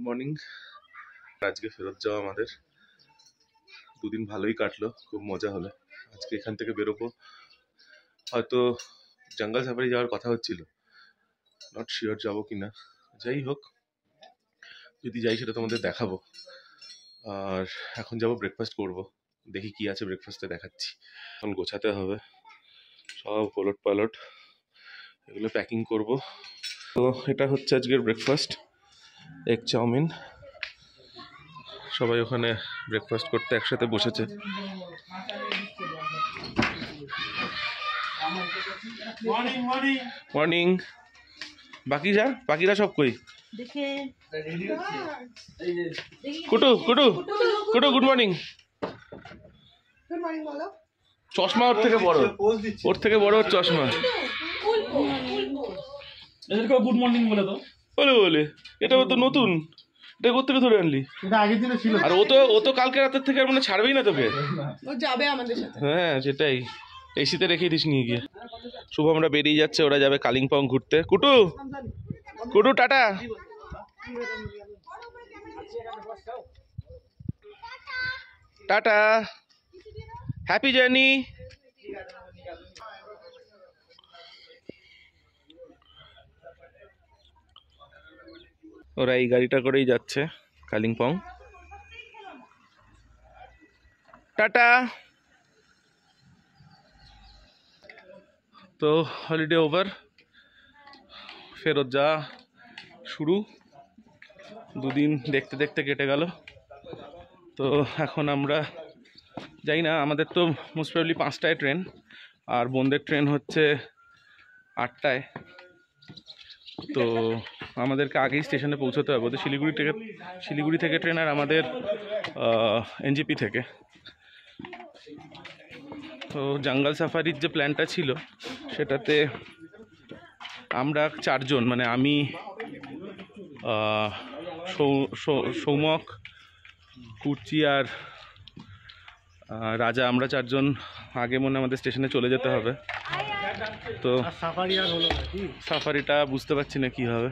Morning. আজকে ফেরত যাওয়া আমাদের দুদিন ভালোই কাটলো, খুব মজা হলো। আজকে এখান থেকে বেরোবো, হয়তো জঙ্গল সাফারি যাওয়ার কথা হচ্ছিল, নট শিওর যাবো কিনা। যাই হোক, যদি যাই সেটা তোমাদের দেখাবো। আর এখন যাবো ব্রেকফাস্ট করব, দেখি কি আছে ব্রেকফাস্টে দেখাচ্ছি। এখন গোছাতে হবে সব, ওলট পালট এগুলো প্যাকিং করব। তো এটা হচ্ছে আজকের ব্রেকফাস্ট, এগ চাউমিন। সবাই ওখানে ব্রেকফাস্ট করতে একসাথে বসেছে। মর্নিং। বাকিরা সব কই? কুটু কুটু কুটু গুড মর্নিং। চশমা ওর থেকে বড়, ওর চশমা। গুড মর্নিং বলে তো বলে এটা তো নতুন, এটা কোথেকে ধরে আনলি? আর ও তো কালকে রাতের থেকে আর মানে ছাড়বেই না তোকে, যাবে আমাদের সাথে। হ্যাঁ সেটাই, এসিতে রেখে দিস নিয়ে গিয়ে। শুভ আমরা বেরিয়ে যাচ্ছে, ওরা যাবে কালিম্পং ঘুরতে। কুটু টাটা। Tata, happy journey. ওরা এই গাড়িটা করেই যাচ্ছে কালিম্পং। টাটা। তো হলিডে ওভার, ফেরত যা শুরু। দুদিন দেখতে দেখতে কেটে গেল। তো এখন আমরা যাই না, আমাদের তো মোস্ট প্রবলি 5টায় ট্রেন, আর বোনদের ট্রেন হচ্ছে 8টায়। তো আমাদেরকে আগেই স্টেশনে পৌঁছতে হবে। ওদের শিলিগুড়ি থেকে ট্রেন, আর আমাদের এনজেপি থেকে। তো জঙ্গল সাফারির যে প্ল্যানটা ছিল সেটাতে আমরা 4 জন, মানে আমি, সৌমক, কুর্চি আর রাজা, আমরা 4 জন আগে মনে আমাদের স্টেশনে চলে যেতে হবে। তো সাফারিটা বুঝতে পারছি না কি হবে।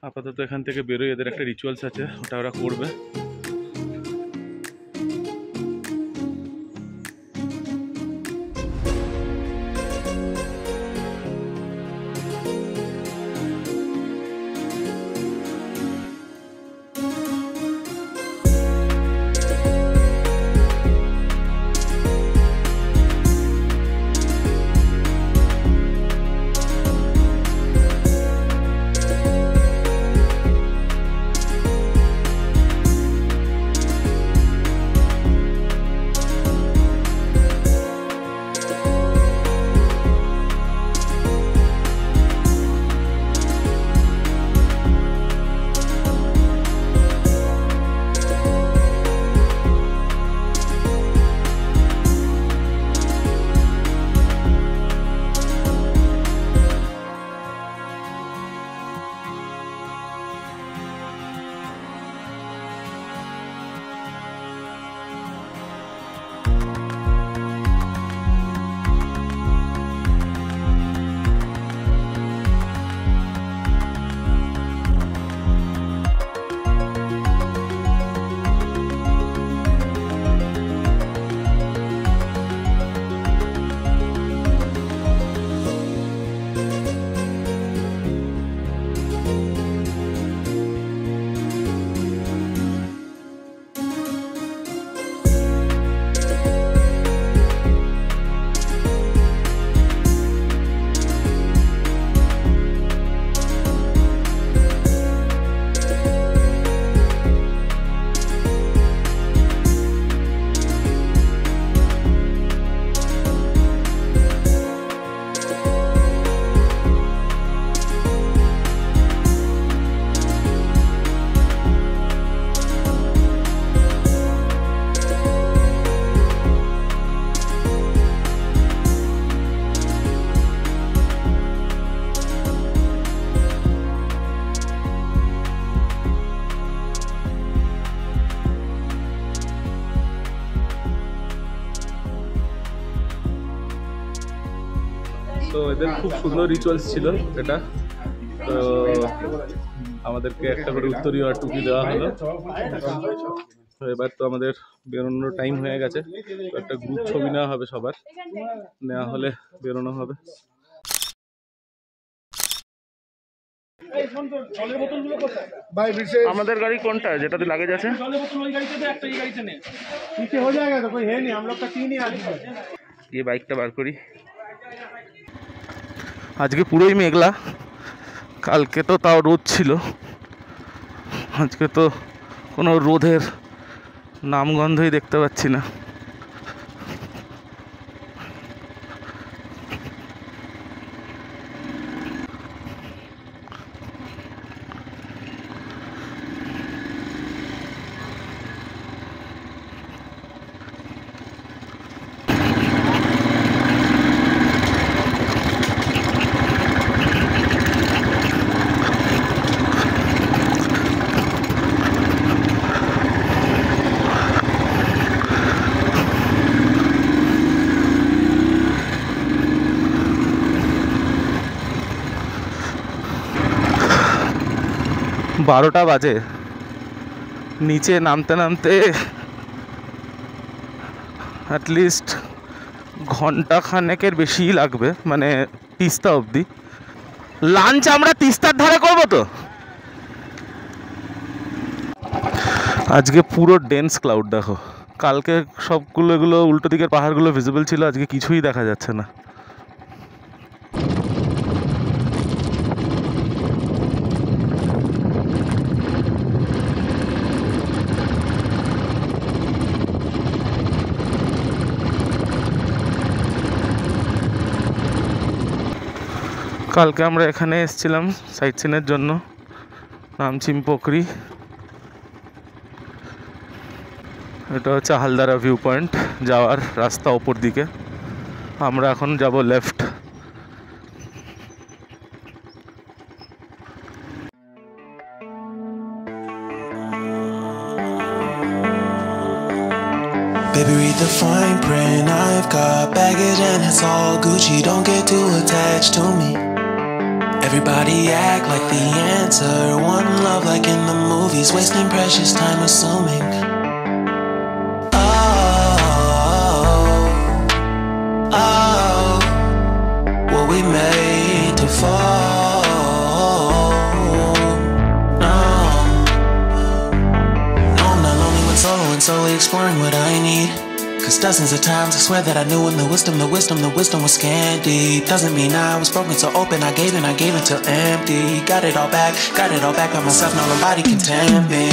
আপাতত এখান থেকে বেরোই, এদের একটা রিচুয়ালস আছে, ওটা ওরা করবে। তো এদের খুব সুন্দর রিচুয়ালস ছিল এটা। তো আমাদেরকে একটা করে উত্তরীয় আর টুপি দেওয়া হলো। তো এবার তো আমাদের বেরোনোর টাইম হয়ে গেছে, তো একটা গ্রুপ ছবি নেওয়া হবে, সবার নেওয়া হলে বেরোনো হবে। আমাদের গাড়ি কোনটা, যেটাতে লাগেজ আছে? গিয়ে বাইকটা বার করি। আজকে পুরোই মেঘলা, কালকে তো তাও রোদ ছিল, আজকে তো কোনো রোদের নামগন্ধই দেখতে পাচ্ছি না। বারোটা বাজে, নিচে নামতে নামতে অ্যাটলিস্ট ঘন্টা খানেকের বেশিই লাগবে, মানে তিস্তা অবধি। লাঞ্চ আমরা তিস্তার ধারে করবো তো। আজকে পুরো ডেন্স ক্লাউড দেখো, কালকে সবগুলো এগুলো উল্টো দিকের পাহাড়গুলো ভিজিবল ছিল, আজকে কিছুই দেখা যাচ্ছে না। কালকে আমরা এখানে এসেছিলাম সাইট সিনের জন্য, নামচিম পোখরি। এটা হচ্ছে হালদারা ভিউ পয়েন্ট, যাওয়ার রাস্তা ওপর দিকে। আমরা এখন যাব left. Baby, read the fine print. I've got baggage and it's all Gucci. Don't get too attached to me. Everybody act like the answer. One love like in the movies. Wasting precious time assuming. Oh, were we made to fall? No, I'm not lonely when solo and solely exploring what I need. Cause dozens of times I swear that I knew when the wisdom was scanty. Doesn't mean I was broken so open, I gave it till empty. Got it all back by myself, now nobody can tempt me.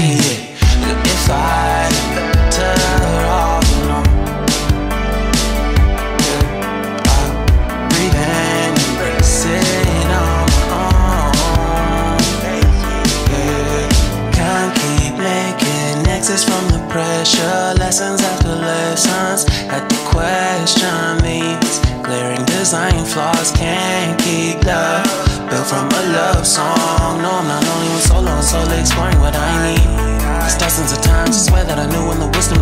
If I turn off, I'll breathe in and sit on my own. Can't keep making exits from the pressure. Lessons after lessons, had to question these glaring design flaws. Can't keep love built from a love song. No, I'm not only with solo and solely exploring what I need. Cause dozens of times I swear that I knew when the wisdom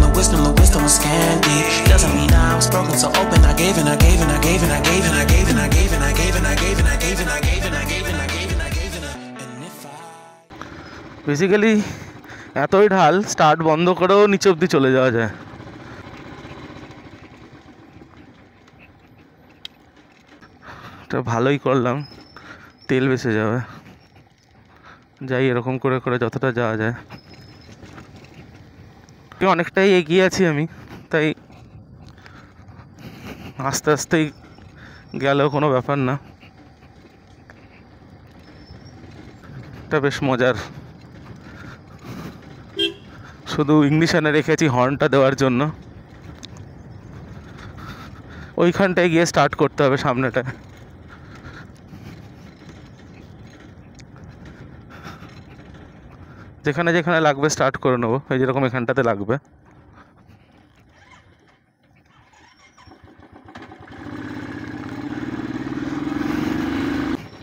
was scanty. Doesn't mean I was broken so open, I gave and I gave and I gave and I gave and I gave and I gave and I gave and I gave and I gave and I gave and I gave and I gave and I gave and and if I basically এতই ঢাল, start বন্ধ করেও নিচে অবধি চলে যাওয়া যায়। এটা ভালোই করলাম, তেল বেঁচে যাবে। যাই এরকম করে করে যতটা যাওয়া যায়। অনেকটাই এগিয়ে আছি আমি, তাই আস্তে আস্তেই গেলেও কোনো ব্যাপার না। এটা বেশ মজার, শুধু ইগনিশনে রেখেছি হর্নটা দেওয়ার জন্য। ওইখানটায় গিয়ে স্টার্ট করতে হবে, সামনেটায়। যেখানে যেখানে লাগবে স্টার্ট করে নেবো, এই যেরকম এখানটাতে লাগবে।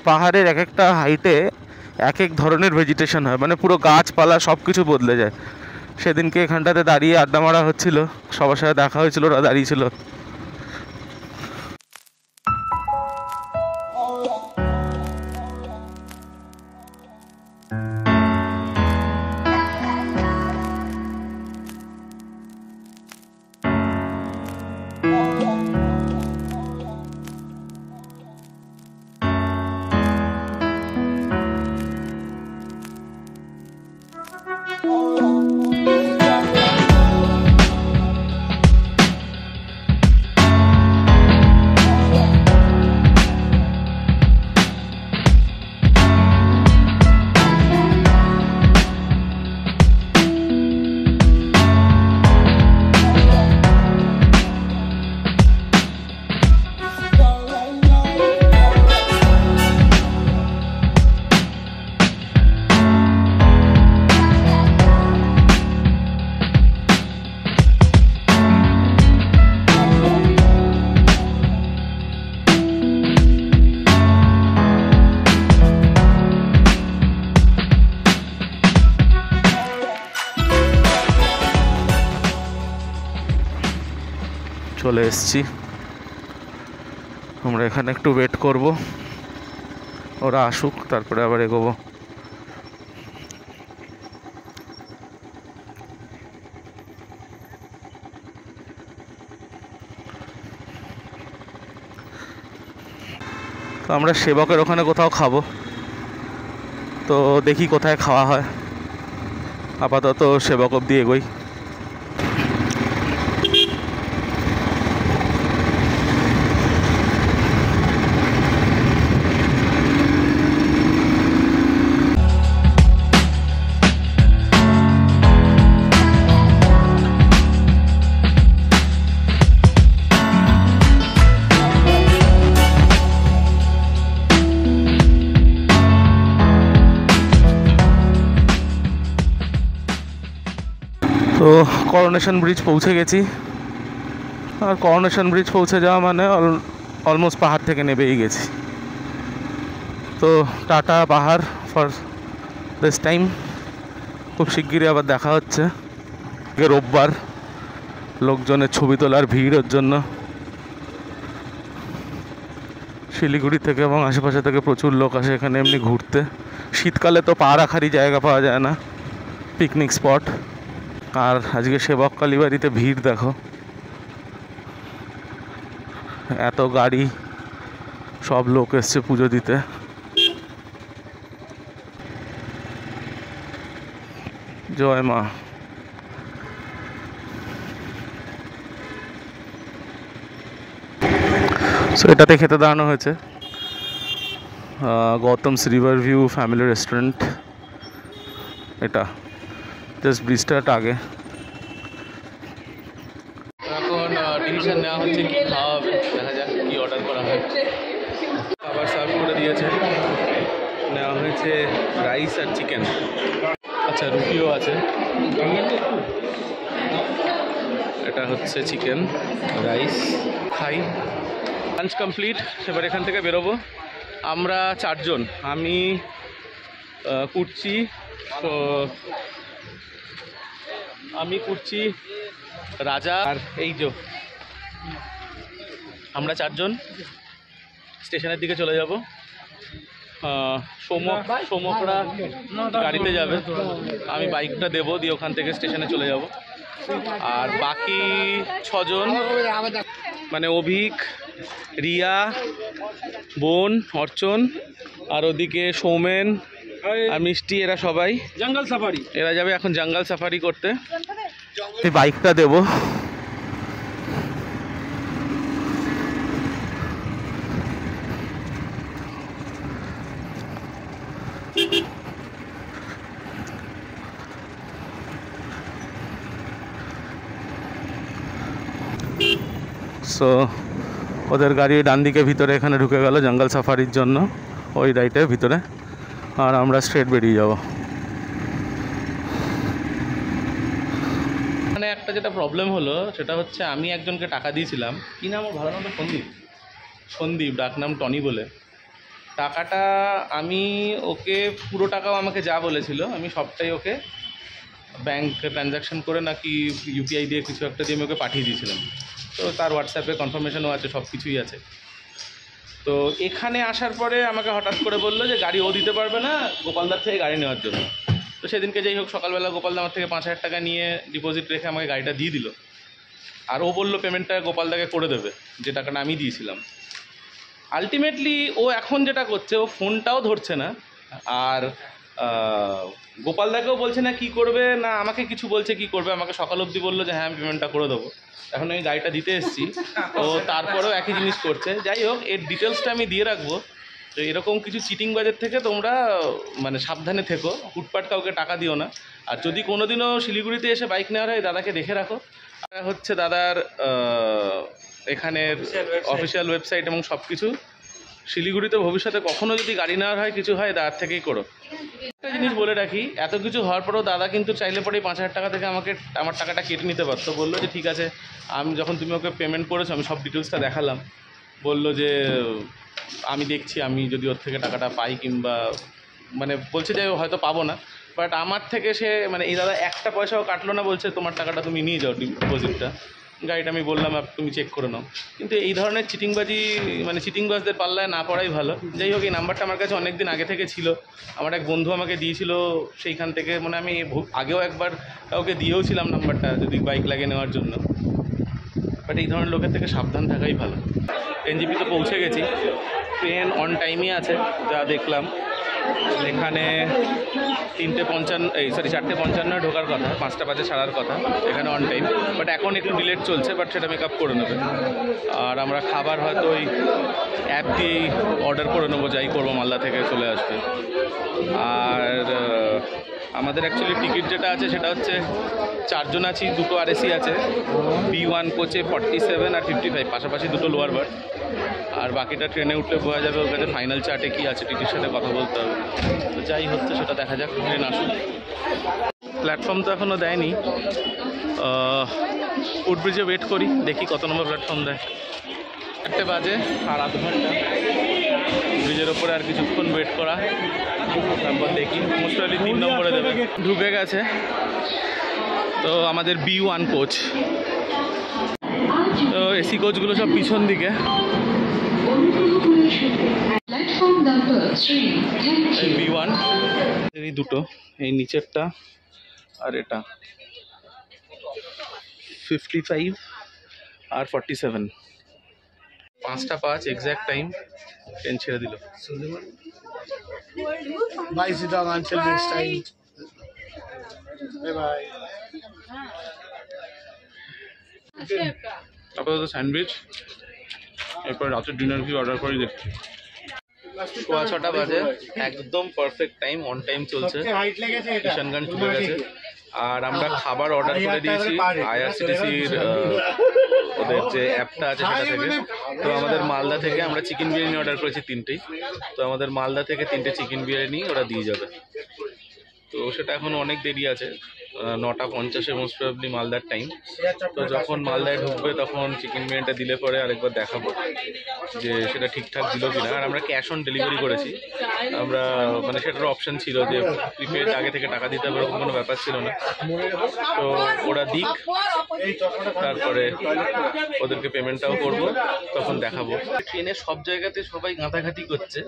পাহাড়ের এক একটা হাইটে এক এক ধরনের ভেজিটেশন হয়, মানে পুরো গাছপালা সব কিছু বদলে যায়। সেদিনকে এখানটাতে দাঁড়িয়ে আড্ডা মারা হচ্ছিল, সবার সাথে দেখা হয়েছিল, ওরা দাঁড়িয়েছিল। চলে এসেছি। আমরা এখানে একটু ওয়েট করব, ওরা আসুক, তারপরে আবার এগোবো। তো আমরা সেবকের ওখানে কোথাও খাবো, তো দেখি কোথায় খাওয়া হয়। আপাতত সেবক অবধি এগোই। তো করোনেশন ব্রিজ পৌঁছে গেছি। আর করোনেশন ব্রিজ পৌঁছে যাওয়া মানে অলমোস্ট পাহাড় থেকে নেবেই গেছি। তো টাটা পাহাড় ফর দিস টাইম। খুব শিগগিরই আবার দেখা হচ্ছে। রোববার লোকজনের ছবি তোলার ভিড়ের জন্য শিলিগুড়ি থেকে এবং আশেপাশে থেকে প্রচুর লোক আসে এখানে এমনি ঘুরতে। শীতকালে তো পা রাখারই জায়গা পাওয়া যায় না, পিকনিক স্পট। আর আজকে সেবক কালীবাড়িতে ভিড় দেখো, এত গাড়ি, সব লোক এসছে পুজো দিতে। জয় মা। সো এটাতে খেতে দাঁড়ানো হয়েছে, গৌতমস রিভার ভিউ ফ্যামিলি রেস্টুরেন্ট। এটা জাস্ট ব্রিজটার আগে। এখন ডিসিশন নেওয়া হচ্ছে কি খাওয়া হবে, দেখা যাক কি অর্ডার করা হয়। খাবার সার্ভ করে দিয়েছে, নেওয়া হয়েছে রাইস আর চিকেন। আচ্ছা, রুটিও আছে। এটা হচ্ছে চিকেন, রাইস। খাই। লাঞ্চ কমপ্লিট, এবার এখান থেকে বেরোবো। আমরা 4 জন, আমি কুর্চি, তো আমি কুর্চি, রাজা আর এই যে আমরা 4 জন স্টেশনের দিকে চলে যাব। সোমকরা গাড়িতে যাবে, আমি বাইকটা দেবো, দিয়ে ওখান থেকে স্টেশনে চলে যাব। আর বাকি 6 জন মানে অভিক, রিয়া, বোন, অর্চন, আর ওদিকে সৌমেন আর মিষ্টি, এরা সবাই জঙ্গল সাফারি, এরা যাবে এখন জঙ্গল সাফারি করতে। এই বাইকটা দেবো। সো ওদের গাড়ি ডান দিকে ভিতরে এখানে ঢুকে গেল জঙ্গল সাফারির জন্য, ওই রাইটের ভিতরে। আর আমরা স্ট্রেট বেরিয়ে যাব। এখানে একটা যেটা প্রবলেম হলো সেটা হচ্ছে আমি একজনকে টাকা দিয়েছিলাম, কি নাম ওর ভালো নামটা, সন্দীপ, ডাকনাম টনি বলে। টাকাটা আমি ওকে পুরো টাকাও আমাকে যা বলেছিল আমি সবটাই ওকে ব্যাংক ট্রানজ্যাকশন করে নাকি ইউপিআই দিয়ে কিছু একটা দিয়ে আমি ওকে পাঠিয়ে দিয়েছিলাম। তো তার হোয়াটসঅ্যাপে কনফার্মেশনও আছে, সব কিছুই আছে। তো এখানে আসার পরে আমাকে হঠাৎ করে বললো যে গাড়ি ও দিতে পারবে না, গোপালদার থেকে গাড়ি নেওয়ার জন্য। তো সেদিনকে যাই হোক সকালবেলা গোপালদা আমার থেকে 5,000 টাকা নিয়ে ডিপোজিট রেখে আমাকে গাড়িটা দিয়ে দিল। আর ও বললো পেমেন্টটা গোপালদাকে করে দেবে, যে টাকাটা আমি দিয়েছিলাম। আলটিমেটলি ও এখন যেটা করছে, ও ফোনটাও ধরছে না, আর গোপালদাকেও বলছে না কি করবে, না আমাকে কিছু বলছে কি করবে। আমাকে সকাল অবধি বললো যে হ্যাঁ আমি পেমেন্টটা করে দেবো। এখন আমি গাড়িটা দিতে এসেছি, তো তারপরেও একই জিনিস করছে। যাই হোক, এর ডিটেলসটা আমি দিয়ে রাখবো। তো এরকম কিছু চিটিং বাজের থেকে তোমরা মানে সাবধানে থেকো, হুটপাট কাউকে টাকা দিও না। আর যদি কোনোদিনও শিলিগুড়িতে এসে বাইক নেওয়ার হয়, দাদাকে দেখে রাখো। হচ্ছে দাদার এখানের অফিসিয়াল ওয়েবসাইট এবং সব কিছু। শিলিগুড়িতে ভবিষ্যতে কখনো যদি গাড়ি নেওয়ার হয়, কিছু হয়, দাদার থেকেই করো। একটা জিনিস বলে রাখি, এত কিছু হওয়ার পরেও দাদা কিন্তু চাইলে পরেই 5,000 টাকা থেকে আমার টাকাটা কেটে নিতে পারতো। বললো যে ঠিক আছে, আমি যখন তুমি ওকে পেমেন্ট করেছো আমি সব ডিটেলসটা দেখালাম। বললো যে আমি দেখছি, আমি যদি ওর থেকে টাকাটা পাই, কিংবা মানে বলছে যে হয়তো পাবো না, বাট আমার থেকে সে মানে এই দাদা একটা পয়সাও কাটলো না, বলছে তোমার টাকাটা তুমি নিয়ে যাও ডিপোজিটটা। গাড়িটা আমি বললাম তুমি চেক করে নাও। কিন্তু এই ধরনের চিটিংবাজি মানে চিটিংবাজদের পাল্লায় না পড়াই ভালো। যাই হোক, এই নাম্বারটা আমার কাছে অনেক দিন আগে থেকে ছিল, আমার এক বন্ধু আমাকে দিয়েছিল, সেইখান থেকে মানে আমি আগেও একবার কাউকে দিয়েও ছিলাম নাম্বারটা যদি বাইক লাগিয়ে নেওয়ার জন্য। বাট এই ধরনের লোকের থেকে সাবধান থাকাই ভালো। এনজিপি তো পৌঁছে গেছি, ট্রেন অন টাইমই আছে যা দেখলাম। এখানে 4:55 ঢোকার কথা, 5টা বাজে ছাড়ার কথা, এখানে অন টাইম। বাট এখন একটু ডিলেট চলছে, বাট সেটা মেকআপ করে নেবে। আর আমরা খাবার হয়তো ওই অ্যাপ দিয়েই অর্ডার করে নেবো, যাই করবো মালদা থেকে চলে আসবে। আর আমাদের অ্যাকচুয়ালি টিকিট যেটা আছে সেটা হচ্ছে 4 জন আছি, 2টো আরএসি আছে, B1 কোচে 47 আর 55, পাশাপাশি 2টো লোয়ার বার্থ। আর বাকিটা ট্রেনে উঠলে বোঝা যাবে ওর কাছে ফাইনাল চার্টে কী আছে, টিটির সাথে কথা বলতে হবে। তো যাই হচ্ছে সেটা দেখা যাক, ট্রেন আসুন। প্ল্যাটফর্ম তো এখনও দেয়নি, ফুটব্রিজে ওয়েট করি, দেখি কত নম্বর প্ল্যাটফর্ম দেয়। 4টে বাজে আর আধ ঘন্টা ব্রিজের ওপরে আর কিছুক্ষণ ওয়েট করা, তারপর দেখি মোস্টলি 3 নম্বরে দেবে। ঢুকে গেছে তো আমাদের B1 কোচ। তো এসি কোচগুলো সব পিছন দিকে। B1 এই দুটো, এই নিচেরটা আর এটা 55 আর 47। 5:05 এক্স্যাক্ট টাইম, ট্রেন ছেড়ে দিল। Bye, Sidang. Until next time. Bye. আপাতত স্যান্ডউইচ, এরপর রাতের ডিনার কি অর্ডার করে দেখছি। 6:15 বাজে, একদম পারফেক্ট টাইম, অন টাইম চলছে। কিষানগঞ্জ ঢুকে গেছে। আর আমরা খাবার অর্ডার করে দিয়েছি IRCTC-র ওদের যে অ্যাপটা আছে সেটা থেকে। তো আমাদের মালদা থেকে আমরা চিকেন বিরিয়ানি অর্ডার করেছি 3টেই। তো আমাদের মালদা থেকে 3টে চিকেন বিরিয়ানি ওরা দিয়ে যাবে। তো সেটা এখন অনেক দেরি আছে, 9:50 মোস্ট প্রবাবলি মালদার টাইম। তো যখন মালদায় ঢুকবে তখন চিকেন বিরিয়ানিটা দিলে পরে আরেকবার দেখাবো যে সেটা ঠিকঠাক দিল কিনা। আর আমরা ক্যাশ অন ডেলিভারি করেছি, আমরা মানে সেটার অপশান ছিল যে প্রিপেড আগে থেকে টাকা দিতে হবে, এরকম কোনো ব্যাপার ছিল না। তো ওরা দিক, তারপরে ওদেরকে পেমেন্টটাও করবো, তখন দেখাবো। ট্রেনের সব জায়গাতে সবাই গাঁথাঘাটি করছে,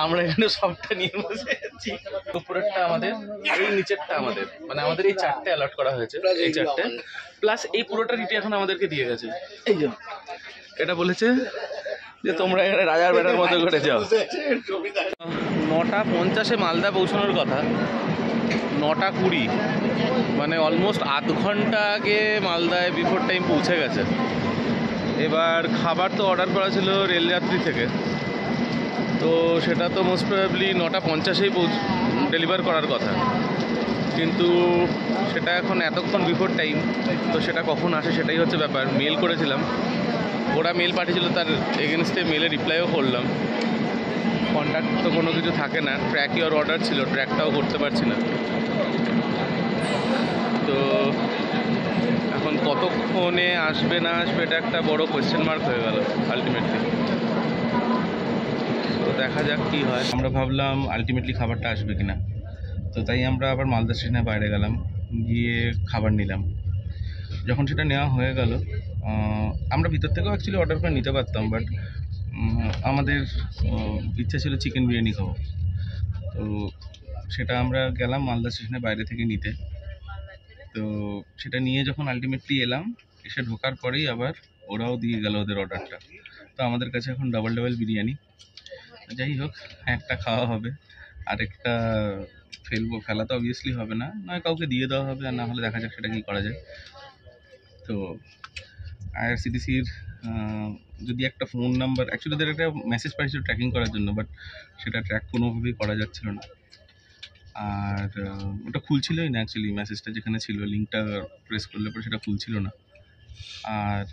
আমরা এখানে সবটা নিয়ে বসে আছি। উপরেরটা আমাদের, এই নিচেরটা আমাদের, মানে আমাদের এই 4টে অ্যালট করা হয়েছে, এই 4টে প্লাস এই পুরোটা রিটি এখন আমাদেরকে দিয়ে গেছে। এই যে এটা বলেছে যে তোমরা এখানে রাজার বেটার মতো করে যাও। 9:50 মালদা পৌঁছানোর কথা, 9:20, মানে অলমোস্ট আধ ঘন্টা আগে মালদায় বিফোর টাইম পৌঁছে গেছে। এবার খাবার তো অর্ডার করা ছিল রেলযাত্রী থেকে, তো সেটা তো মোস্ট প্রবাবলি 9:50-এই ডেলিভার করার কথা, কিন্তু সেটা এখন এতক্ষণ বিফোর টাইম। তো সেটা কখন আসে সেটাই হচ্ছে ব্যাপার। মেল করেছিলাম, ওরা মেল পাঠিয়েছিল, তার এগেনস্টে মেলে রিপ্লাইও করলাম। কন্ট্যাক্ট তো কোনো কিছু থাকে না, ট্র্যাক ইওর অর্ডার ছিল, ট্র্যাকটাও করতে পারছি না। তো এখন কতক্ষণে আসবে না আসবে এটা একটা বড় কোয়েশ্চেন মার্ক হয়ে গেল আলটিমেটলি। তো দেখা যাক কী হয়। আমরা ভাবলাম আলটিমেটলি খাবারটা আসবে কিনা, তো তাই আমরা আবার মালদা স্টেশনের বাইরে গেলাম, গিয়ে খাবার নিলাম। যখন সেটা নেওয়া হয়ে গেল, আমরা ভিতর থেকেও অ্যাকচুয়ালি অর্ডার করে নিতে পারতাম, বাট আমাদের ইচ্ছা ছিল চিকেন বিরিয়ানি খাবো। তো সেটা আমরা গেলাম মালদা স্টেশনের বাইরে থেকে নিতে। তো সেটা নিয়ে যখন আলটিমেটলি এলাম, এসে ঢোকার পরেই আবার ওরাও দিয়ে গেল ওদের অর্ডারটা। তো আমাদের কাছে এখন ডাবল বিরিয়ানি। যাই হোক, একটা খাওয়া হবে, আরেকটা ফেলা তো অবভিয়াসলি হবে না, নয় কাউকে দিয়ে দেওয়া হবে, আর না হলে দেখা যাক সেটা কী করা যায়। তো IRCTC-র যদি একটা ফোন নাম্বার, অ্যাকচুয়ালি ওদের একটা মেসেজ পাঠিয়েছিল ট্র্যাকিং করার জন্য, বাট সেটা ট্র্যাক কোনোভাবেই করা যাচ্ছিল না। আর ওটা খুলছিলই না অ্যাকচুয়ালি, মেসেজটা যেখানে ছিল লিঙ্কটা প্রেস করলে পরে সেটা খুলছিল না। আর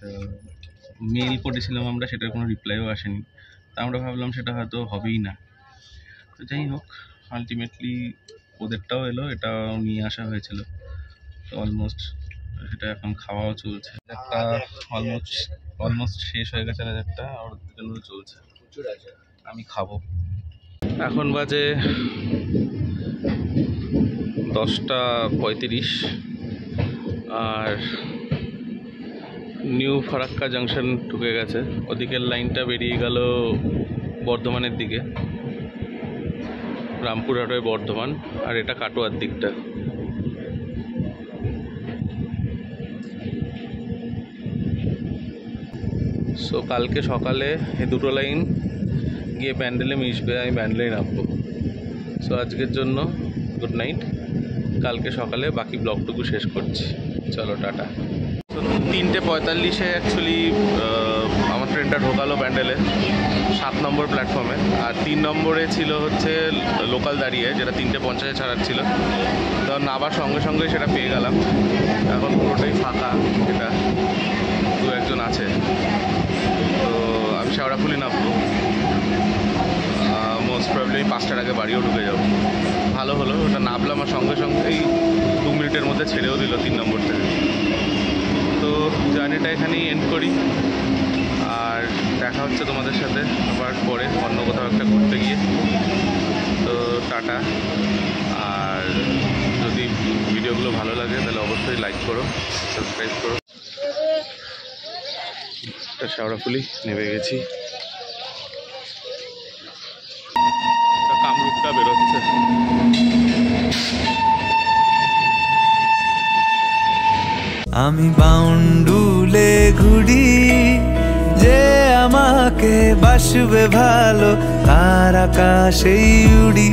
মেল করেছিলাম আমরা, সেটার কোনো রিপ্লাইও আসেনি। তা আমরা ভাবলাম সেটা হয়তো হবেই না। তো যাই হোক, আলটিমেটলি ওদেরটাও এলো, এটাও নিয়ে আসা হয়েছিল। তো অলমোস্ট সেটা এখন খাওয়াও চলছে। একটা অলমোস্ট শেষ হয়ে গেছে রাজারটা, ওর জন্য চলছে, আমি খাবো। এখন বাজে 10:35, আর নিউ ফারাক্কা জাংশন ঢুকে গেছে, ওদিকের লাইনটা বেরিয়ে গেল বর্ধমানের দিকে, রামপুরহাট হয়ে বর্ধমান, আর এটা কাটোয়ার দিকটা। সো কালকে সকালে এই দুটো লাইন গিয়ে ব্যান্ডেলে মিশবে, আমি ব্যান্ডেলেই নামবো। সো আজকের জন্য গুড নাইট, কালকে সকালে বাকি ব্লগটুকু শেষ করছি। চলো টাটা। তো 3:45 অ্যাকচুয়ালি আমার ট্রেনটা ঢোকালো ব্যান্ডেলে 7 নম্বর প্ল্যাটফর্মে, আর 3 নম্বরে ছিল হচ্ছে লোকাল দাঁড়িয়ে, যেটা 3:50 ছাড়াচ্ছিল। তো নামার সঙ্গে সঙ্গে সেটা পেয়ে গেলাম। এখন পুরোটাই ফাঁকা, এটা 2-1 আছে। তো আমি শেওড়াফুলি নামবো, মোস্ট প্রবলি 5টার আগে বাড়িও ঢুকে যাবো। ভালো হলো ওটা নামলাম, আর সঙ্গে সঙ্গেই 2 মিনিটের মধ্যে ছেড়েও দিল 3 নম্বর থেকে। তো জার্নিটা এখানেই এন্ড করি, আর দেখা হচ্ছে তোমাদের সাথে আবার পরে অন্য কোথাও একটা ঘুরতে গিয়ে। তো টাটা। আর যদি ভিডিওগুলো ভালো লাগে তাহলে অবশ্যই লাইক করো, সাবস্ক্রাইব করো। শেওড়াফুলি নেমে গেছি, কামরূপটা বেরোচ্ছে। আমি বাউন্ডুলে ঘুরি, যে আমাকে বাসবে ভালো তার আকাশেই উড়ি।